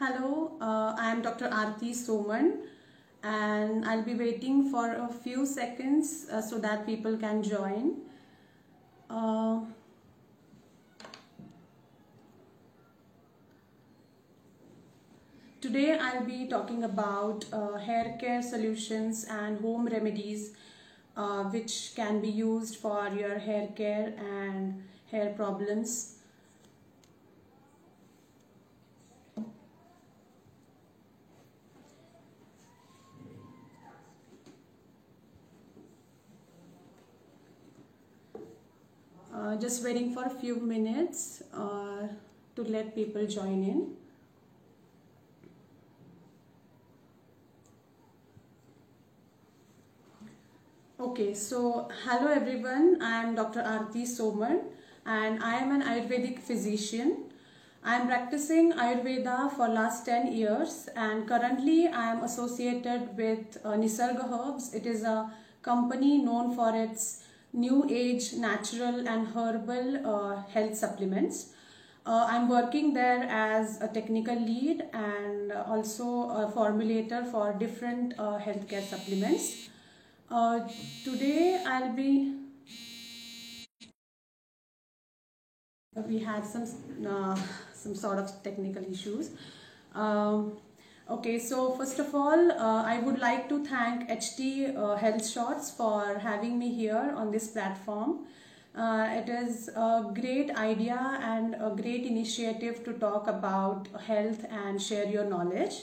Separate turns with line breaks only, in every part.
Hello, I am Dr. Aarti Soman, and I'll be waiting for a few seconds so that people can join. Uh, Today I'll be talking about hair care solutions and home remedies which can be used for your hair care and hair problems. Just waiting for a few minutes to let people join in. Okay, so hello everyone, I am Dr. Aarti Soman and I am an Ayurvedic physician. I am practicing Ayurveda for last 10 years and currently I am associated with Nisarga Herbs. It is a company known for its new age natural and herbal health supplements. I'm working there as a technical lead and also a formulator for different healthcare supplements. Today we had some sort of technical issues. Okay, so first of all, I would like to thank HT Health Shots for having me here on this platform. It is a great idea and a great initiative to talk about health and share your knowledge.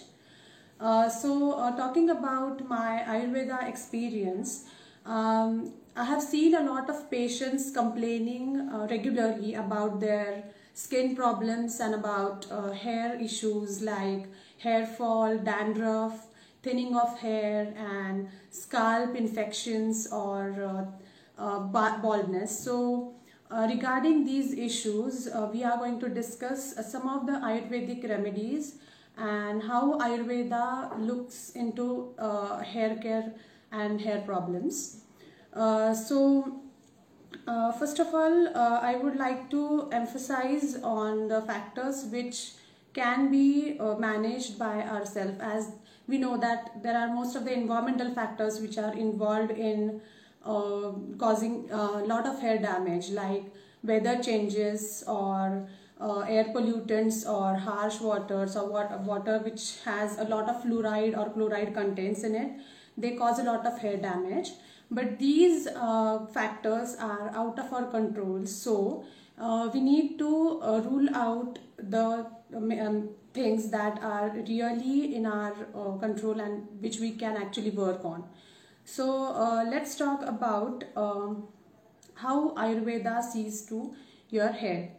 Talking about my Ayurveda experience, I have seen a lot of patients complaining regularly about their skin problems and about hair issues like hair fall, dandruff, thinning of hair, and scalp infections or baldness. Regarding these issues, we are going to discuss some of the Ayurvedic remedies and how Ayurveda looks into hair care and hair problems. First of all, I would like to emphasize on the factors which can be managed by ourselves, as we know that there are most of the environmental factors which are involved in causing a lot of hair damage, like weather changes or air pollutants or harsh waters or water which has a lot of fluoride or chloride contents in it. They cause a lot of hair damage, but these factors are out of our control, so we need to rule out the things that are really in our control and which we can actually work on. Let's talk about how Ayurveda sees to your hair.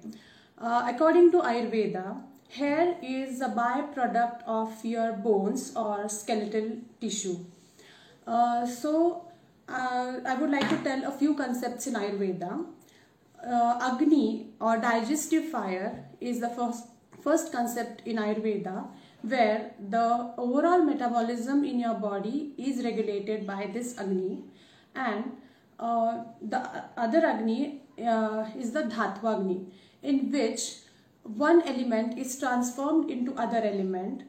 According to Ayurveda, hair is a byproduct of your bones or skeletal tissue. I would like to tell a few concepts in Ayurveda. Agni or digestive fire is the first concept in Ayurveda, where the overall metabolism in your body is regulated by this Agni, and the other Agni is the Dhatva Agni, in which one element is transformed into other element.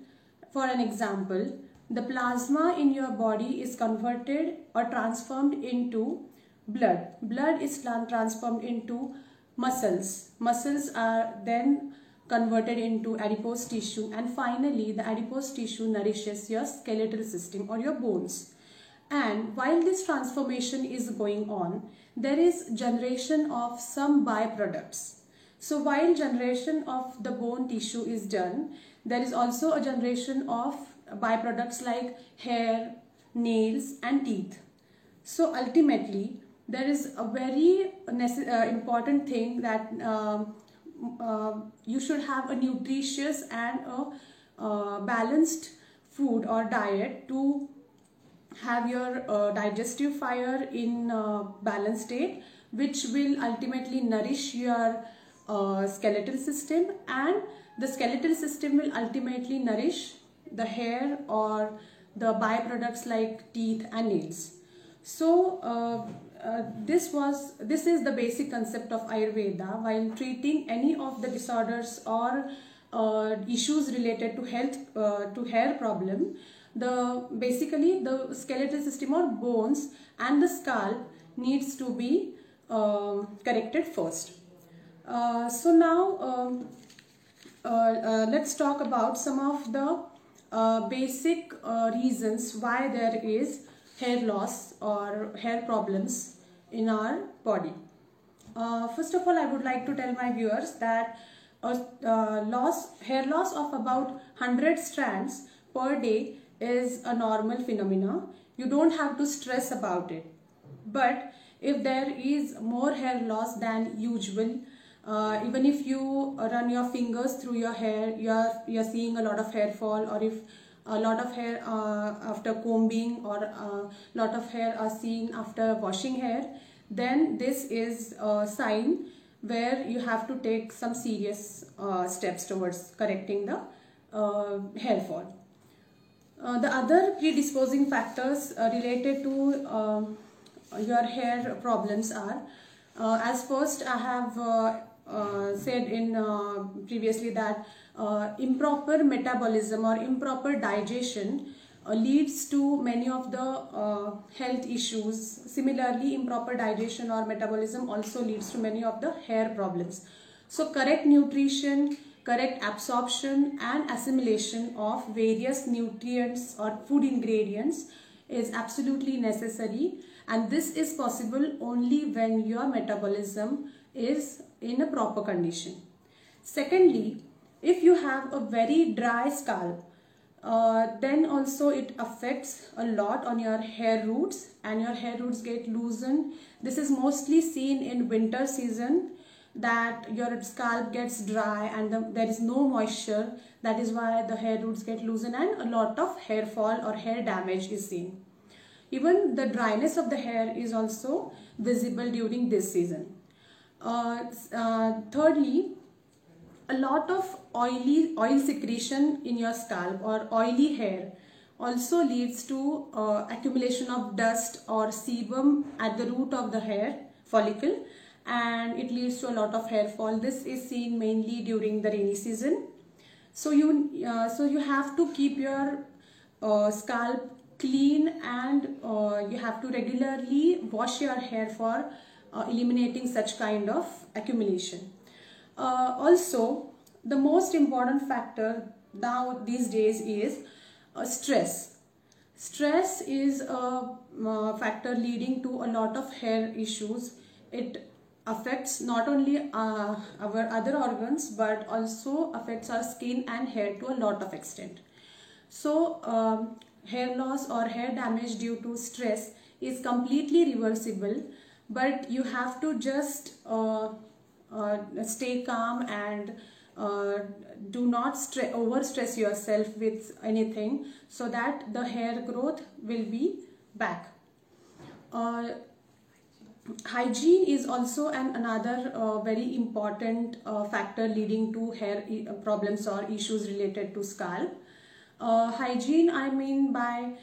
For an example, the plasma in your body is converted or transformed into blood. Blood is transformed into muscles. Muscles are then converted into adipose tissue, and finally the adipose tissue nourishes your skeletal system or your bones. And while this transformation is going on, there is generation of some byproducts. So while generation of the bone tissue is done, there is also a generation of byproducts like hair, nails and teeth. So ultimately, there is a very important thing that you should have a nutritious and a balanced food or diet to have your digestive fire in balanced state, which will ultimately nourish your skeletal system, and the skeletal system will ultimately nourish the hair or the byproducts like teeth and nails. This is the basic concept of Ayurveda while treating any of the disorders or issues related to health, to hair problem, basically the skeletal system or bones and the scalp needs to be corrected first. So now let's talk about some of the basic reasons why there is hair loss or hair problems in our body. First of all, I would like to tell my viewers that hair loss of about 100 strands per day is a normal phenomena. You don't have to stress about it. But if there is more hair loss than usual, even if you run your fingers through your hair, you're seeing a lot of hair fall, or if a lot of hair after combing, or a lot of hair are seen after washing hair, then this is a sign where you have to take some serious steps towards correcting the hair fall. The other predisposing factors related to your hair problems are, as first I have said in previously, that improper metabolism or improper digestion leads to many of the health issues. Similarly, improper digestion or metabolism also leads to many of the hair problems. So correct nutrition, correct absorption and assimilation of various nutrients or food ingredients is absolutely necessary, and this is possible only when your metabolism is in a proper condition. Secondly, if you have a very dry scalp, then also it affects a lot on your hair roots, and your hair roots get loosened. This is mostly seen in winter season, that your scalp gets dry and there is no moisture. That is why the hair roots get loosened and a lot of hair fall or hair damage is seen. Even the dryness of the hair is also visible during this season. Thirdly, a lot of oil secretion in your scalp or oily hair also leads to accumulation of dust or sebum at the root of the hair follicle, and it leads to a lot of hair fall. This is seen mainly during the rainy season. So you have to keep your scalp clean, and you have to regularly wash your hair for eliminating such kind of accumulation. Also, the most important factor now these days is stress. Stress is a factor leading to a lot of hair issues. It affects not only our other organs but also affects our skin and hair to a lot of extent. So hair loss or hair damage due to stress is completely reversible, but you have to just stay calm and do not overstress yourself with anything, so that the hair growth will be back. Hygiene is also another very important factor leading to hair problems or issues related to scalp. Hygiene, I mean by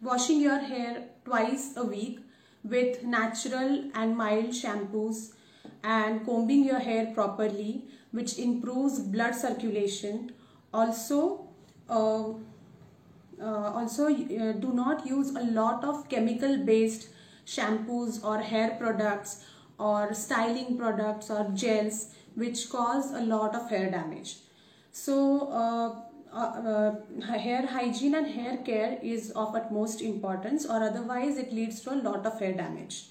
washing your hair twice a week with natural and mild shampoos, and combing your hair properly, which improves blood circulation. Also do not use a lot of chemical based shampoos or hair products or styling products or gels which cause a lot of hair damage. So hair hygiene and hair care is of utmost importance, or otherwise it leads to a lot of hair damage.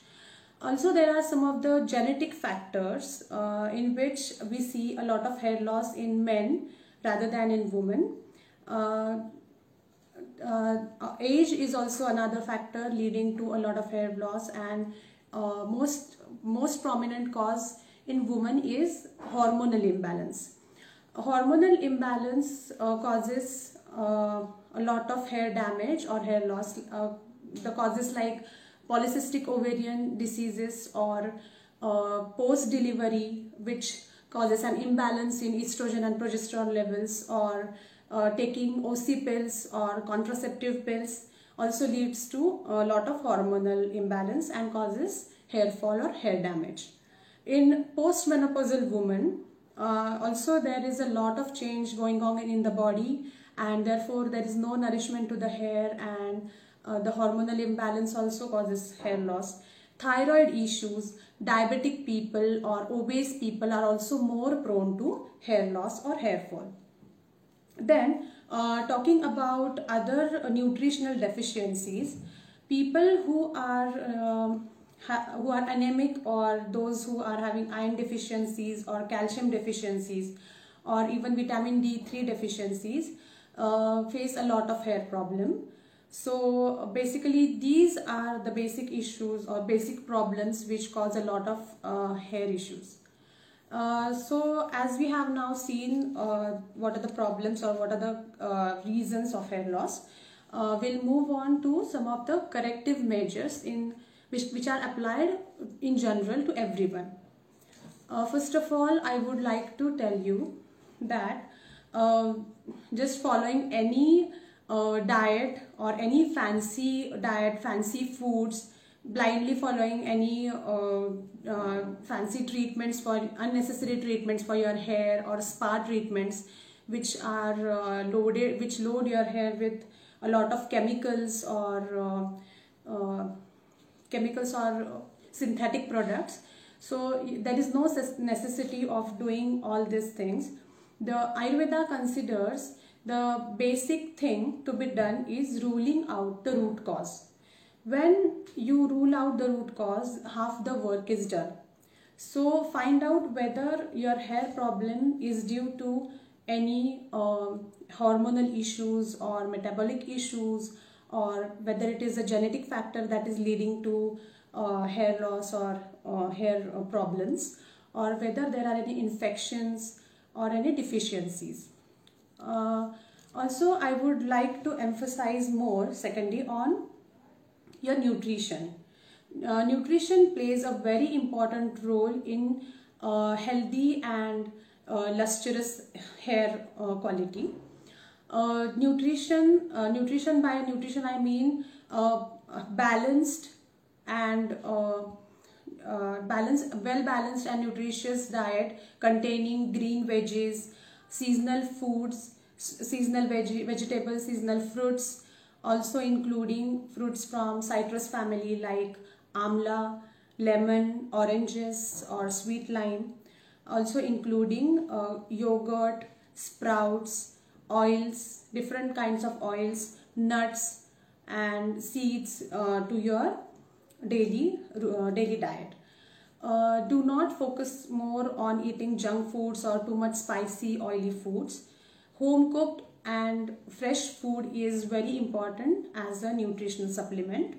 Also, there are some of the genetic factors in which we see a lot of hair loss in men rather than in women. Age is also another factor leading to a lot of hair loss, and most prominent cause in women is hormonal imbalance. Hormonal imbalance causes a lot of hair damage or hair loss. The causes like polycystic ovarian diseases or post-delivery, which causes an imbalance in estrogen and progesterone levels, or taking OC pills or contraceptive pills also leads to a lot of hormonal imbalance and causes hair fall or hair damage. In postmenopausal women, Also, there is a lot of change going on in the body, and therefore there is no nourishment to the hair, and the hormonal imbalance also causes hair loss. Thyroid issues, diabetic people or obese people are also more prone to hair loss or hair fall. Then, talking about other nutritional deficiencies, people who are anemic, or those who are having iron deficiencies or calcium deficiencies or even vitamin D3 deficiencies face a lot of hair problem. So basically these are the basic issues or basic problems which cause a lot of hair issues. So as we have now seen what are the problems or what are the reasons of hair loss, we'll move on to some of the corrective measures in which are applied in general to everyone. First of all, I would like to tell you that just following any diet or any fancy diet, fancy foods, blindly following any fancy treatments, for unnecessary treatments for your hair, or spa treatments which are which load your hair with a lot of chemicals or synthetic products. So there is no necessity of doing all these things. The Ayurveda considers the basic thing to be done is ruling out the root cause. When you rule out the root cause, half the work is done. So find out whether your hair problem is due to any hormonal issues or metabolic issues, or whether it is a genetic factor that is leading to hair loss or hair problems, or whether there are any infections or any deficiencies. Also, I would like to emphasize more secondly on your nutrition. Nutrition plays a very important role in healthy and lustrous hair quality. Nutrition by nutrition I mean balanced and well balanced and nutritious diet containing green veggies, seasonal foods, seasonal vegetables, seasonal fruits, also including fruits from citrus family like amla, lemon, oranges or sweet lime, also including yogurt, sprouts, oils, different kinds of oils, nuts and seeds to your daily diet. Do not focus more on eating junk foods or too much spicy oily foods. Home cooked and fresh food is very important as a nutritional supplement.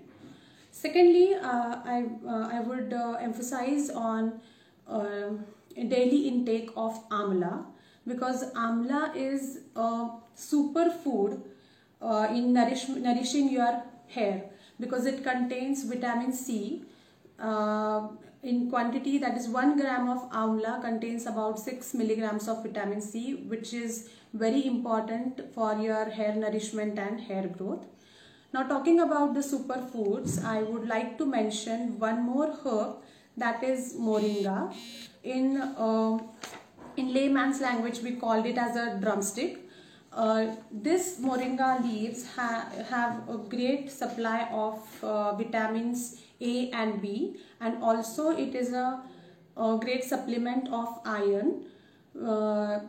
Secondly, I would emphasize on daily intake of amla, because amla is a super food in nourishing your hair, because it contains vitamin C in quantity, that is 1 gram of amla contains about 6 milligrams of vitamin C, which is very important for your hair nourishment and hair growth. Now talking about the superfoods, I would like to mention one more herb, that is moringa. In layman's language we called it as a drumstick. This moringa leaves have a great supply of vitamins A and B, and also it is a great supplement of iron for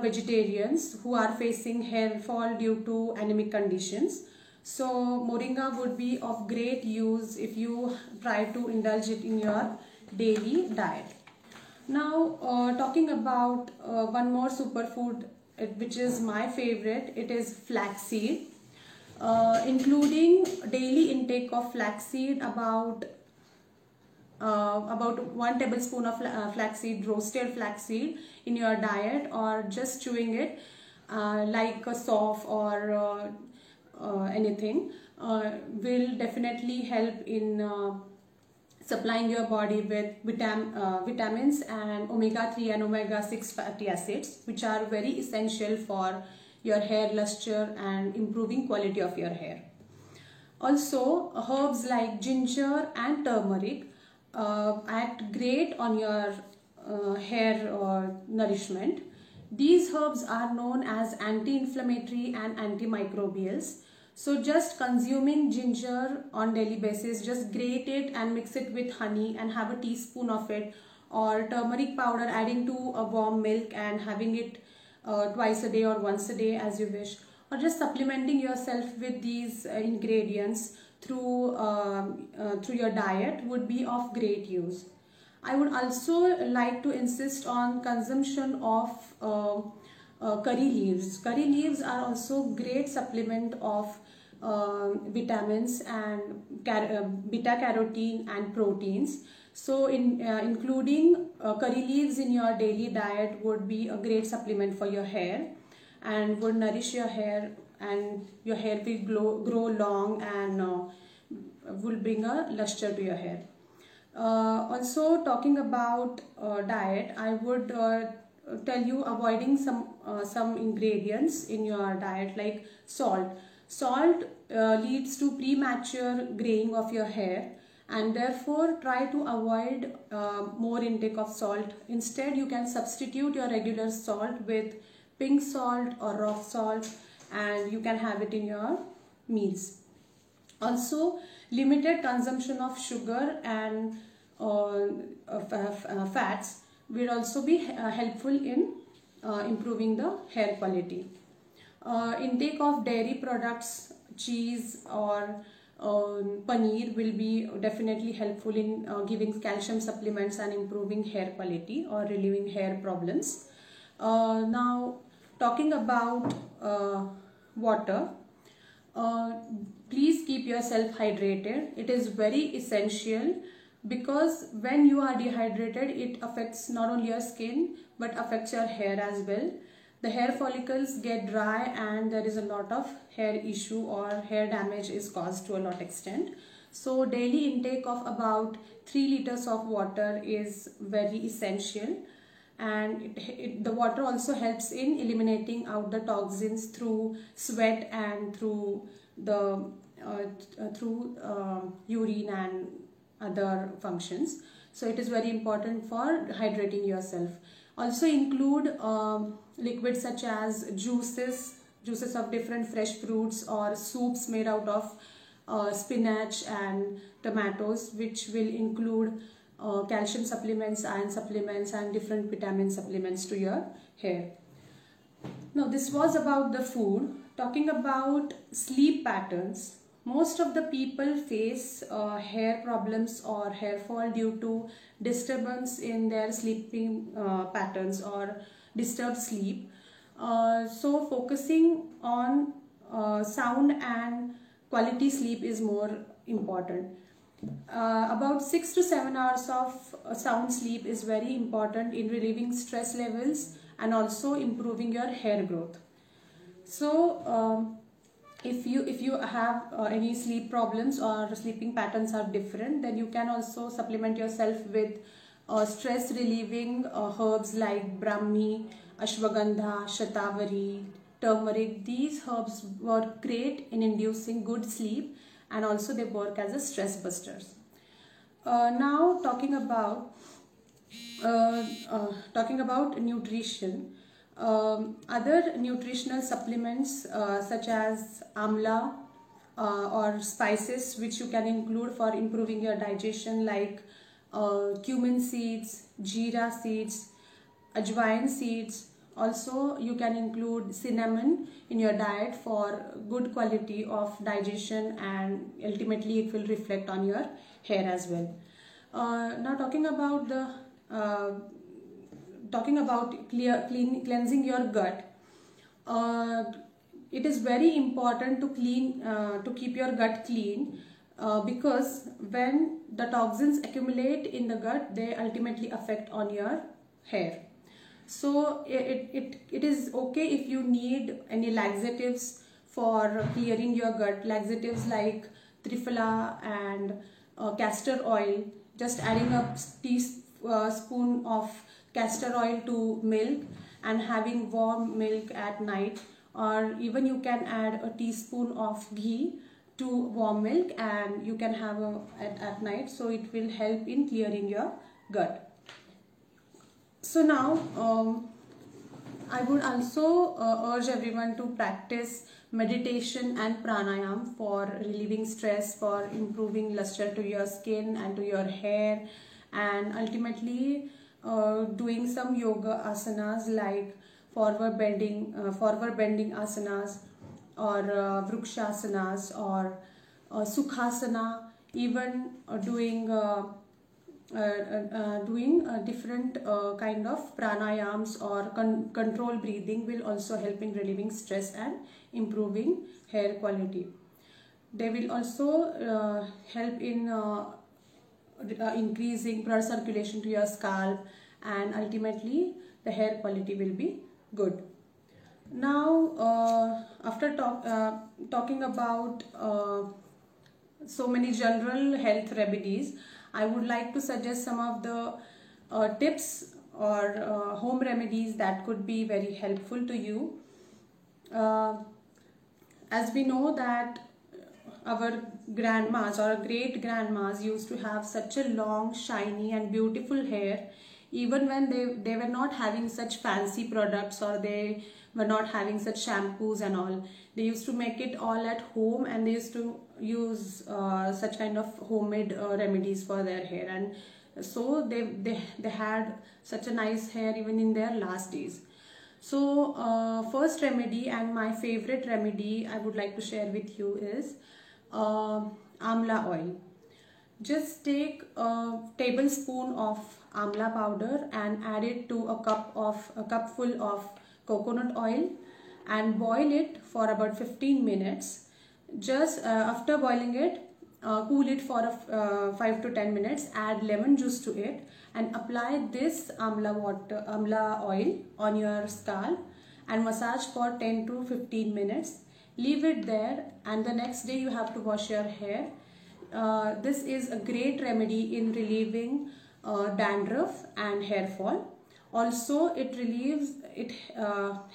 vegetarians who are facing hair fall due to anemic conditions. So moringa would be of great use if you try to indulge it in your daily diet. Now talking about one more superfood which is my favorite, it is flaxseed. Including daily intake of flaxseed, about 1 tablespoon of flaxseed, roasted flaxseed in your diet, or just chewing it like a soft or anything will definitely help in supplying your body with vitamins and omega-3 and omega-6 fatty acids, which are very essential for your hair luster and improving quality of your hair. Also, herbs like ginger and turmeric act great on your hair nourishment. These herbs are known as anti-inflammatory and antimicrobials. So just consuming ginger on daily basis, just grate it and mix it with honey and have a teaspoon of it, or turmeric powder adding to a warm milk and having it twice a day or once a day as you wish, or just supplementing yourself with these ingredients through your diet would be of great use. I would also like to insist on consumption of curry leaves. Curry leaves are also great supplement of vitamins and beta carotene and proteins. So including curry leaves in your daily diet would be a great supplement for your hair and would nourish your hair, and your hair will grow long and will bring a luster to your hair. Also talking about diet, I would tell you avoiding some ingredients in your diet like salt. Salt leads to premature graying of your hair, and therefore try to avoid more intake of salt. Instead, you can substitute your regular salt with pink salt or rock salt, and you can have it in your meals. Also, limited consumption of sugar and fats will also be helpful in improving the hair quality. Intake of dairy products, cheese or paneer will be definitely helpful in giving calcium supplements and improving hair quality or relieving hair problems. Now talking about water, please keep yourself hydrated. It is very essential because when you are dehydrated, it affects not only your skin but affects your hair as well. The hair follicles get dry and there is a lot of hair issue or hair damage is caused to a lot extent. So daily intake of about 3 liters of water is very essential, and the water also helps in eliminating out the toxins through sweat and through the urine and other functions. So it is very important for hydrating yourself. Also include liquids such as juices of different fresh fruits, or soups made out of spinach and tomatoes, which will include calcium supplements, iron supplements and different vitamin supplements to your hair. Now this was about the food. Talking about sleep patterns, most of the people face hair problems or hair fall due to disturbance in their sleeping patterns or disturbed sleep. So focusing on sound and quality sleep is more important. About 6 to 7 hours of sound sleep is very important in relieving stress levels and also improving your hair growth. So if you have any sleep problems or sleeping patterns are different, then you can also supplement yourself with stress relieving herbs like Brahmi, Ashwagandha, Shatavari, turmeric. These herbs work great in inducing good sleep, and also they work as a stress busters. Now talking about nutrition, other nutritional supplements such as amla or spices which you can include for improving your digestion, like cumin seeds, jeera seeds, ajwain seeds. Also you can include cinnamon in your diet for good quality of digestion, and ultimately it will reflect on your hair as well. Now talking about cleansing your gut. It is very important to keep your gut clean because when the toxins accumulate in the gut, they ultimately affect on your hair. So it is okay if you need any laxatives for clearing your gut. Laxatives like Triphala and castor oil. Just adding a teaspoon of castor oil to milk and having warm milk at night, or even you can add a teaspoon of ghee to warm milk and you can have at night. So it will help in clearing your gut. So now I would also urge everyone to practice meditation and pranayam for relieving stress, for improving luster to your skin and to your hair, and ultimately doing some yoga asanas like forward bending asanas, or vrikshasanas, or sukhasana, even doing different kind of pranayams or control breathing will also help in relieving stress and improving hair quality. They will also help in increasing blood circulation to your scalp, and ultimately the hair quality will be good. Now, after talking about so many general health remedies, I would like to suggest some of the tips or home remedies that could be very helpful to you. As we know that our grandmas or great grandmas used to have such a long, shiny and beautiful hair, even when they were not having such fancy products, or they were not having such shampoos and all. They used to make it all at home, and they used to use such kind of homemade remedies for their hair, and so they had such a nice hair even in their last days. So first remedy and my favorite remedy I would like to share with you is amla oil. Just take a tablespoon of amla powder and add it to a cupful of coconut oil and boil it for about 15 minutes. Just after boiling it, cool it for 5 to 10 minutes, add lemon juice to it and apply this amla oil on your scalp and massage for 10 to 15 minutes. Leave it there, and the next day you have to wash your hair. This is a great remedy in relieving dandruff and hair fall. Also, it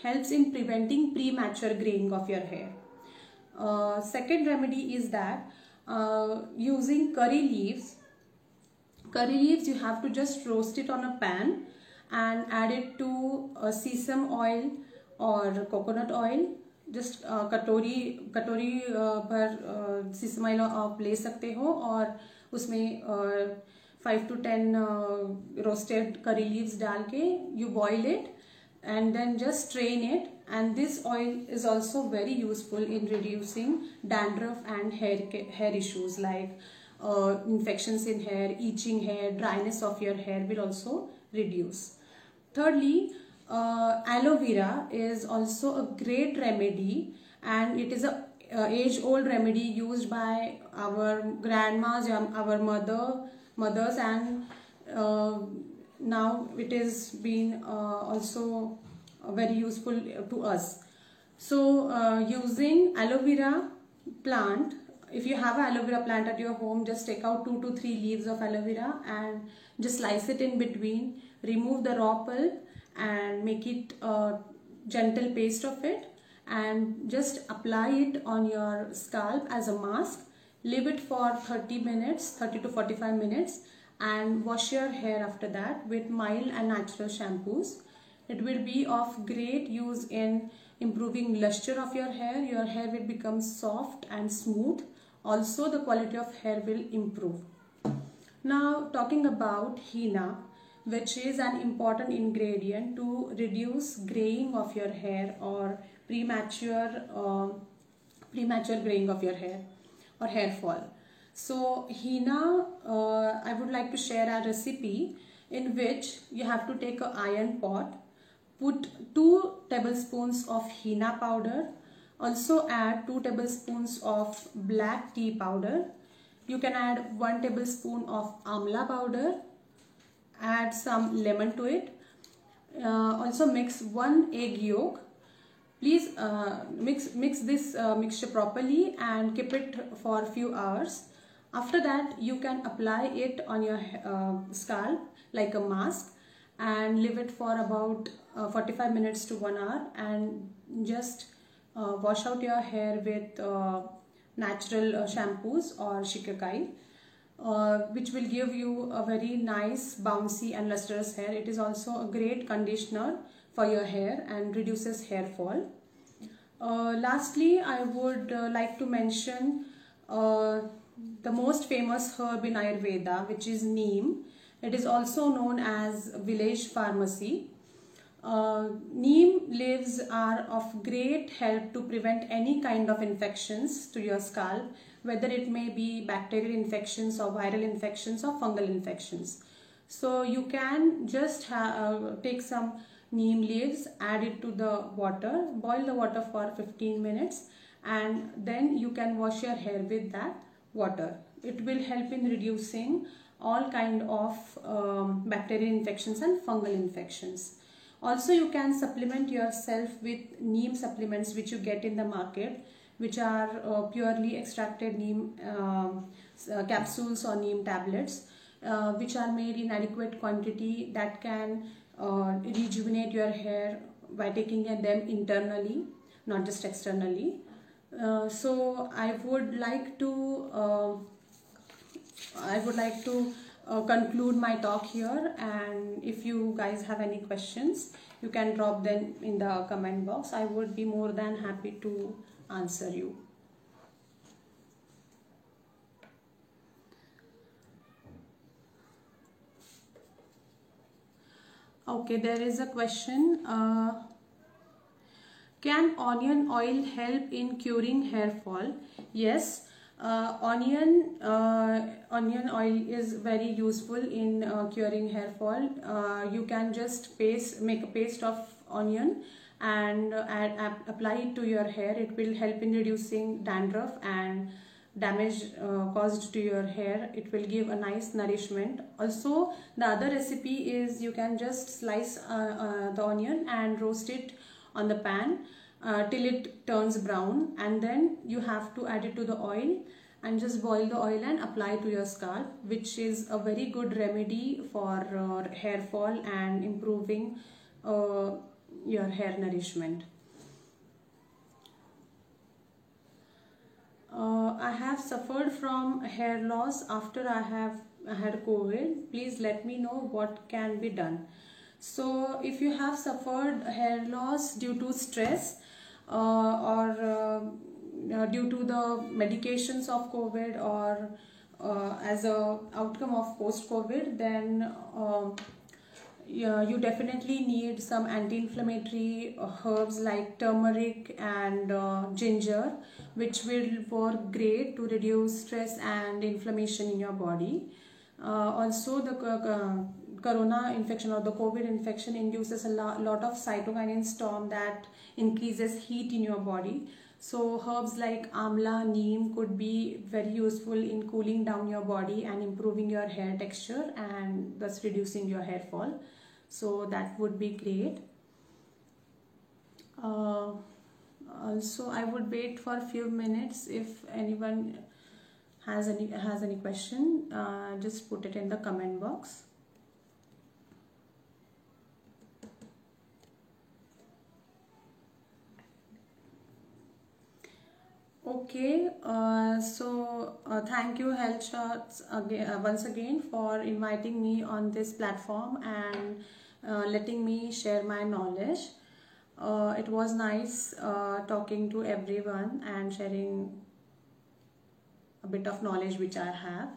helps in preventing premature graying of your hair. Second remedy is that using curry leaves. Curry leaves, you have to just roast it on a pan and add it to sesame oil or coconut oil. Just कटोरी भर सीसम oil आप ले सकते हो, और उसमें 5 to 10 roasted curry leaves डाल के you boil it and then just strain it. And this oil is also very useful in reducing dandruff and hair issues like infections in hair, itching hair, dryness of your hair will also reduce. Thirdly, aloe vera is also a great remedy, and it is a age-old remedy used by our grandmas, our mothers, and now it is been also very useful to us. So using aloe vera plant, if you have an aloe vera plant at your home, just take out 2 to 3 leaves of aloe vera and just slice it in between, remove the raw pulp and make it a gentle paste of it, and just apply it on your scalp as a mask. Leave it for 30 to 45 minutes and wash your hair after that with mild and natural shampoos. It will be of great use in improving luster of your hair. Your hair will become soft and smooth. Also, the quality of hair will improve. Now, talking about henna, which is an important ingredient to reduce graying of your hair or premature graying of your hair or hair fall. So henna, I would like to share a recipe in which you have to take an iron pot, put 2 tablespoons of henna powder, also add 2 tablespoons of black tea powder. You can add 1 tablespoon of amla powder, add some lemon to it. Also mix 1 egg yolk. Please mix this mixture properly and keep it for a few hours. After that, you can apply it on your scalp like a mask and leave it for about 45 minutes to 1 hour, and just wash out your hair with natural shampoos or shikakai. which will give you a very nice bouncy and lustrous hair. It is also a great conditioner for your hair and reduces hair fall. Lastly, I would like to mention the most famous herb in Ayurveda, which is neem. It is also known as village pharmacy. Neem leaves are of great help to prevent any kind of infections to your scalp, whether it may be bacterial infections or viral infections or fungal infections. So you can just take some neem leaves, add it to the water, boil the water for 15 minutes, and then you can wash your hair with that water. It will help in reducing all kind of bacterial infections and fungal infections. Also, you can supplement yourself with neem supplements which you get in the market, which are purely extracted neem capsules or neem tablets, which are made in adequate quantity that can rejuvenate your hair by taking them internally, not just externally. So I would like to conclude my talk here, and if you guys have any questions, you can drop them in the comment box. I would be more than happy to answer you. Okay, there is a question. Can onion oil help in curing hair fall? Yes. Onion oil is very useful in curing hair fall. You can just make a paste of onion and apply it to your hair. It will help in reducing dandruff and damage caused to your hair. It will give a nice nourishment. Also, the other recipe is you can just slice the onion and roast it on the pan till it turns brown, and then you have to add it to the oil and just boil the oil and apply to your scalp, which is a very good remedy for hair fall and improving your hair nourishment. I have suffered from hair loss after I had COVID. Please let me know what can be done. So if you have suffered hair loss due to stress or due to the medications of COVID or as a outcome of post-COVID, then you definitely need some anti-inflammatory herbs like turmeric and ginger, which will work great to reduce stress and inflammation in your body. Also, the corona infection or the COVID infection induces a lot of cytokine storm that increases heat in your body. So herbs like amla, neem could be very useful in cooling down your body and improving your hair texture and thus reducing your hair fall. So that would be great. Also, I would wait for a few minutes. If anyone has any question, just put it in the comment box. Okay, thank you Health Shots once again for inviting me on this platform and letting me share my knowledge. It was nice talking to everyone and sharing a bit of knowledge which I have.